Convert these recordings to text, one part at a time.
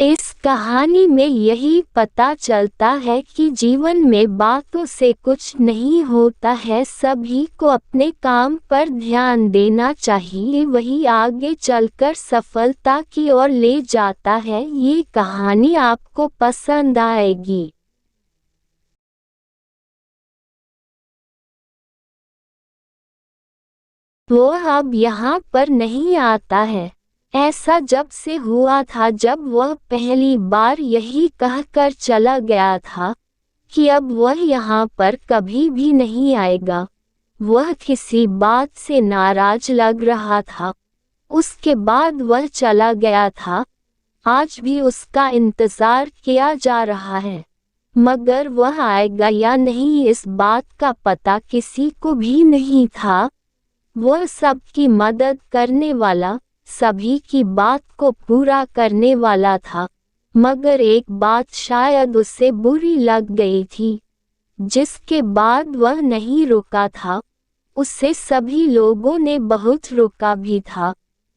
इस कहानी में यही पता चलता है कि जीवन में बातों से कुछ नहीं होता है, सभी को अपने काम पर ध्यान देना चाहिए, वही आगे चलकर सफलता की ओर ले जाता है। ये कहानी आपको पसंद आएगी। वो अब यहाँ पर नहीं आता है। ऐसा जब से हुआ था जब वह पहली बार यही कहकर चला गया था कि अब वह यहाँ पर कभी भी नहीं आएगा। वह किसी बात से नाराज लग रहा था। उसके बाद वह चला गया था। आज भी उसका इंतजार किया जा रहा है, मगर वह आएगा या नहीं इस बात का पता किसी को भी नहीं था। वह सबकी मदद करने वाला, सभी की बात को पूरा करने वाला था, मगर एक बात शायद उसे बुरी लग गई थी, जिसके बाद वह नहीं रुका था। उसे सभी लोगों ने बहुत रोका भी था,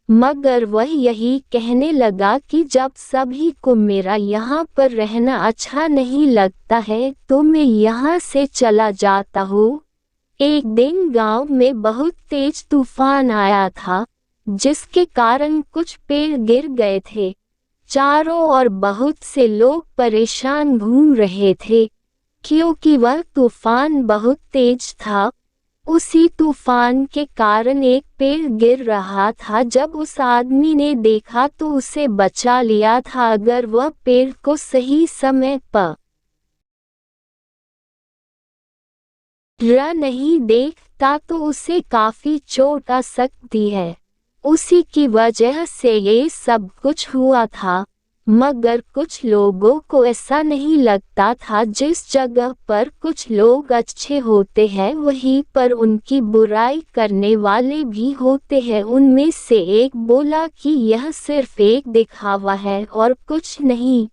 मगर वह यही कहने लगा कि जब सभी को मेरा यहाँ पर रहना अच्छा नहीं लगता है तो मैं यहाँ से चला जाता हूँ। एक दिन गांव में बहुत तेज तूफान आया था, जिसके कारण कुछ पेड़ गिर गए थे। चारों ओर बहुत से लोग परेशान घूम रहे थे, क्योंकि वह तूफान बहुत तेज था। उसी तूफान के कारण एक पेड़ गिर रहा था। जब उस आदमी ने देखा तो उसे बचा लिया था। अगर वह पेड़ को सही समय पर नहीं देखता तो उसे काफी चोट आ सकती है। उसी की वजह से ये सब कुछ हुआ था, मगर कुछ लोगों को ऐसा नहीं लगता था। जिस जगह पर कुछ लोग अच्छे होते हैं वहीं पर उनकी बुराई करने वाले भी होते हैं। उनमें से एक बोला कि यह सिर्फ एक दिखावा है और कुछ नहीं,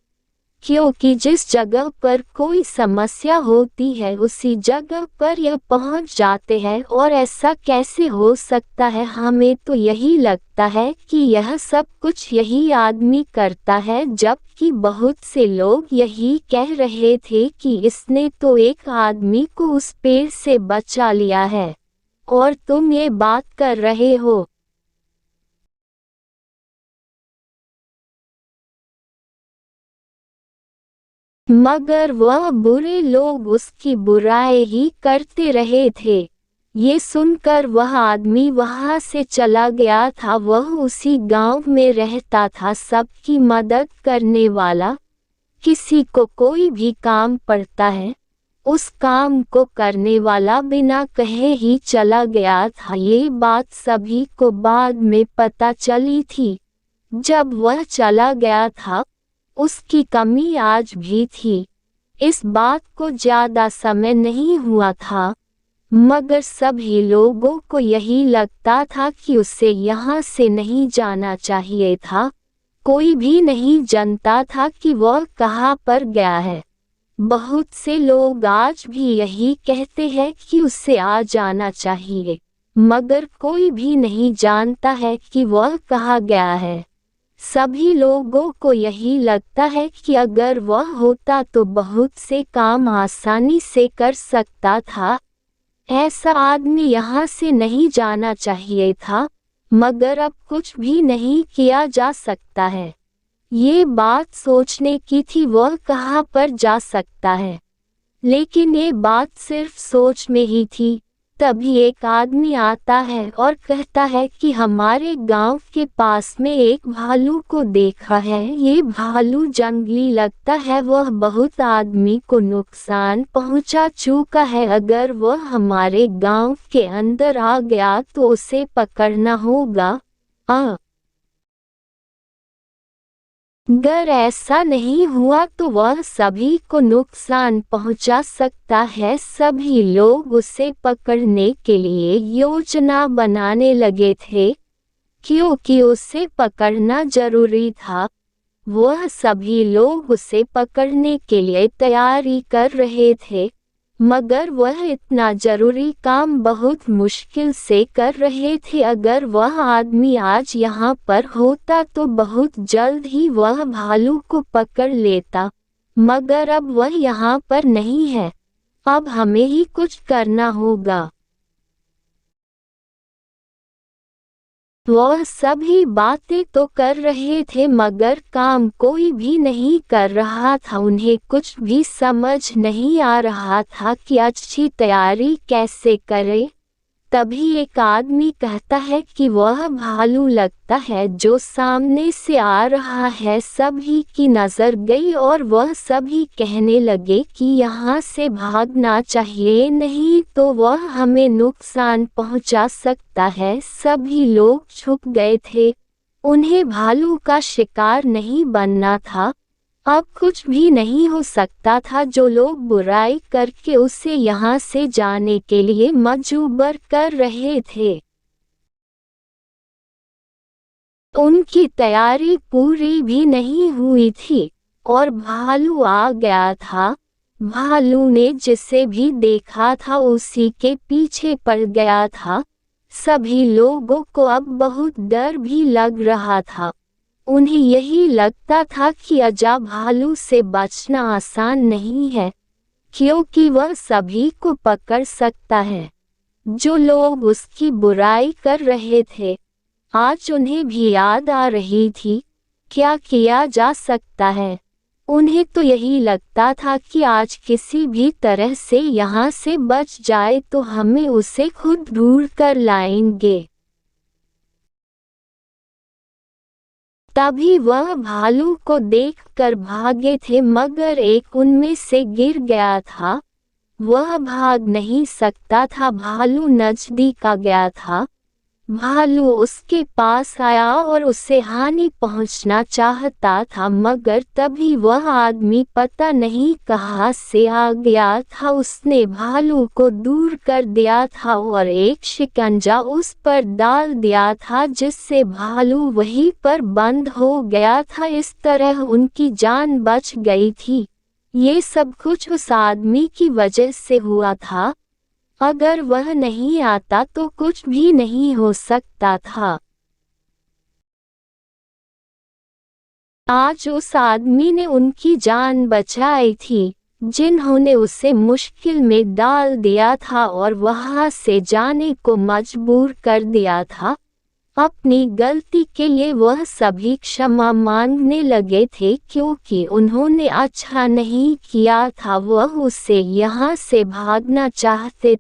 क्योंकि जिस जगह पर कोई समस्या होती है उसी जगह पर यह पहुंच जाते हैं। और ऐसा कैसे हो सकता है? हमें तो यही लगता है कि यह सब कुछ यही आदमी करता है, जबकि बहुत से लोग यही कह रहे थे कि इसने तो एक आदमी को उस पेड़ से बचा लिया है और तुम ये बात कर रहे हो। मगर वह बुरे लोग उसकी बुराई ही करते रहे थे। ये सुनकर वह आदमी वहां से चला गया था। वह उसी गांव में रहता था, सबकी मदद करने वाला। किसी को कोई भी काम पड़ता है, उस काम को करने वाला बिना कहे ही चला गया था। ये बात सभी को बाद में पता चली थी। जब वह चला गया था, उसकी कमी आज भी थी। इस बात को ज्यादा समय नहीं हुआ था, मगर सभी लोगों को यही लगता था कि उसे यहाँ से नहीं जाना चाहिए था। कोई भी नहीं जानता था कि वह कहाँ पर गया है। बहुत से लोग आज भी यही कहते हैं कि उसे आ जाना चाहिए, मगर कोई भी नहीं जानता है कि वह कहाँ गया है। सभी लोगों को यही लगता है कि अगर वह होता तो बहुत से काम आसानी से कर सकता था। ऐसा आदमी यहाँ से नहीं जाना चाहिए था, मगर अब कुछ भी नहीं किया जा सकता है। ये बात सोचने की थी वह कहाँ पर जा सकता है, लेकिन ये बात सिर्फ सोच में ही थी। तभी एक आदमी आता है और कहता है कि हमारे गांव के पास में एक भालू को देखा है। ये भालू जंगली लगता है, वह बहुत आदमी को नुकसान पहुंचा चुका है। अगर वह हमारे गांव के अंदर आ गया तो उसे पकड़ना होगा। अगर ऐसा नहीं हुआ तो वह सभी को नुकसान पहुंचा सकता है। सभी लोग उसे पकड़ने के लिए योजना बनाने लगे थे, क्योंकि उसे पकड़ना जरूरी था। वह सभी लोग उसे पकड़ने के लिए तैयारी कर रहे थे, मगर वह इतना जरूरी काम बहुत मुश्किल से कर रहे थे। अगर वह आदमी आज यहाँ पर होता तो बहुत जल्द ही वह भालू को पकड़ लेता, मगर अब वह यहाँ पर नहीं है। अब हमें ही कुछ करना होगा। वह सभी बातें तो कर रहे थे मगर काम कोई भी नहीं कर रहा था। उन्हें कुछ भी समझ नहीं आ रहा था कि अच्छी तैयारी कैसे करें। तभी एक आदमी कहता है कि वह भालू लगता है जो सामने से आ रहा है। सभी की नज़र गई और वह सभी कहने लगे कि यहाँ से भागना चाहिए, नहीं तो वह हमें नुकसान पहुँचा सकता है। सभी लोग छुप गए थे, उन्हें भालू का शिकार नहीं बनना था। अब कुछ भी नहीं हो सकता था। जो लोग बुराई करके उसे यहाँ से जाने के लिए मजबूर कर रहे थे, उनकी तैयारी पूरी भी नहीं हुई थी और भालू आ गया था। भालू ने जिसे भी देखा था उसी के पीछे पड़ गया था। सभी लोगों को अब बहुत डर भी लग रहा था। उन्हें यही लगता था कि अजब भालू से बचना आसान नहीं है, क्योंकि वह सभी को पकड़ सकता है। जो लोग उसकी बुराई कर रहे थे, आज उन्हें भी याद आ रही थी क्या किया जा सकता है। उन्हें तो यही लगता था कि आज किसी भी तरह से यहाँ से बच जाए तो हमें उसे खुद ढूंढ कर लाएंगे। तभी वह भालू को देखकर भागे थे, मगर एक उनमें से गिर गया था। वह भाग नहीं सकता था, भालू नजदीक आ गया था। भालू उसके पास आया और उसे हानि पहुंचना चाहता था, मगर तभी वह आदमी पता नहीं कहां से आ गया था। उसने भालू को दूर कर दिया था और एक शिकंजा उस पर डाल दिया था, जिससे भालू वहीं पर बंद हो गया था। इस तरह उनकी जान बच गई थी। ये सब कुछ उस आदमी की वजह से हुआ था। अगर वह नहीं आता तो कुछ भी नहीं हो सकता था। आज उस आदमी ने उनकी जान बचाई थी, जिन्होंने उसे मुश्किल में डाल दिया था और वहां से जाने को मजबूर कर दिया था। अपनी गलती के लिए वह सभी क्षमा मांगने लगे थे, क्योंकि उन्होंने अच्छा नहीं किया था। वह उससे यहाँ से भागना चाहते थे।